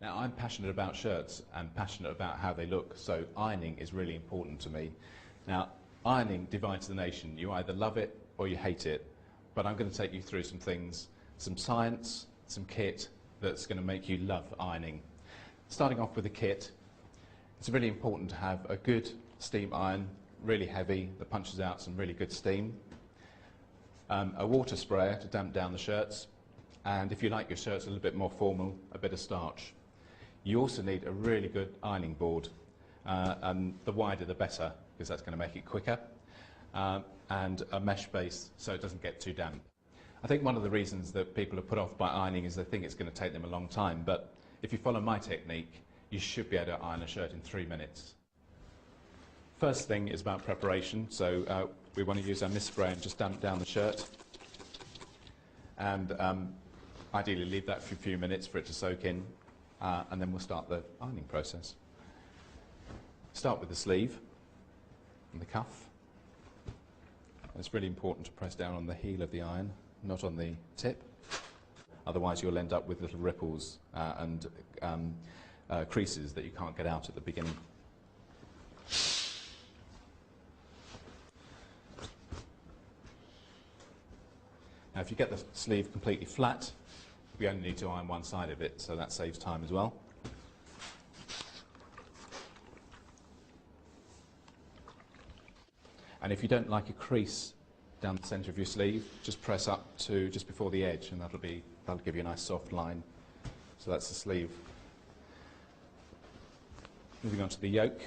Now, I'm passionate about shirts and passionate about how they look, so ironing is really important to me. Now, ironing divides the nation. You either love it or you hate it, but I'm going to take you through some things, some science, some kit that's going to make you love ironing. Starting off with the kit, it's really important to have a good steam iron, really heavy, that punches out some really good steam, a water sprayer to damp down the shirts, and if you like your shirts a little bit more formal, a bit of starch. You also need a really good ironing board, and the wider the better, because that's going to make it quicker, and a mesh base so it doesn't get too damp. I think one of the reasons that people are put off by ironing is they think it's going to take them a long time, but if you follow my technique, you should be able to iron a shirt in 3 minutes. First thing is about preparation, so we want to use our mist spray and just damp down the shirt, and ideally leave that for a few minutes for it to soak in, and then we'll start the ironing process. Start with the sleeve and the cuff. It's really important to press down on the heel of the iron, not on the tip, otherwise you'll end up with little ripples and creases that you can't get out at the beginning. Now, if you get the sleeve completely flat, we only need to iron one side of it, so that saves time as well. And if you don't like a crease down the centre of your sleeve, just press up to just before the edge, and that'll give you a nice soft line. So that's the sleeve. Moving on to the yoke.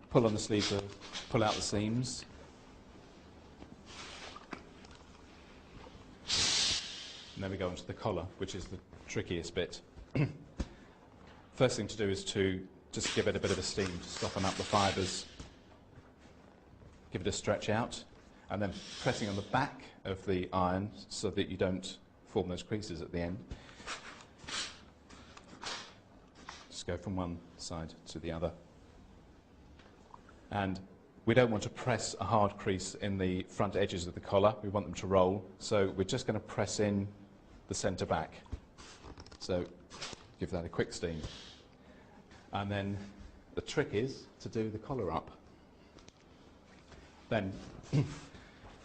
Pull on the sleeve to pull out the seams. And then we go on to the collar, which is the trickiest bit. First thing to do is to just give it a bit of a steam to soften up the fibres. Give it a stretch out, and then pressing on the back of the iron so that you don't form those creases at the end. Just go from one side to the other. And we don't want to press a hard crease in the front edges of the collar. We want them to roll, so we're just going to press in the centre back. So give that a quick steam. And then the trick is to do the collar up. Then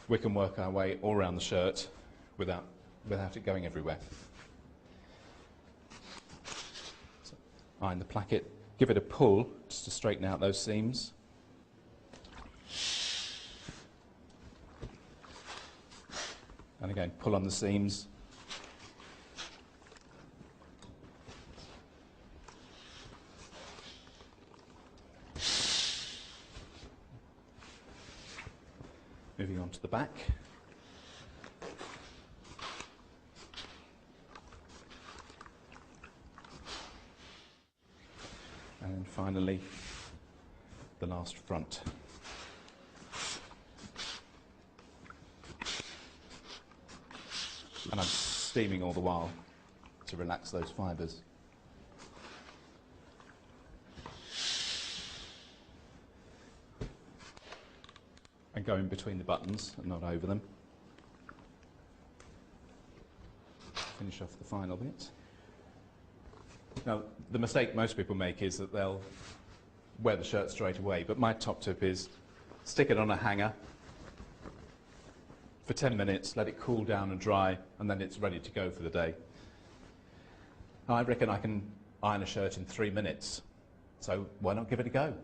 we can work our way all around the shirt without it going everywhere. So iron the placket, give it a pull just to straighten out those seams. And again, pull on the seams. Moving on to the back. And finally, the last front. And I'm steaming all the while to relax those fibres. And go in between the buttons and not over them. Finish off the final bit. Now, the mistake most people make is that they'll wear the shirt straight away, but my top tip is stick it on a hanger for 10 minutes, let it cool down and dry, and then it's ready to go for the day. I reckon I can iron a shirt in 3 minutes, so why not give it a go?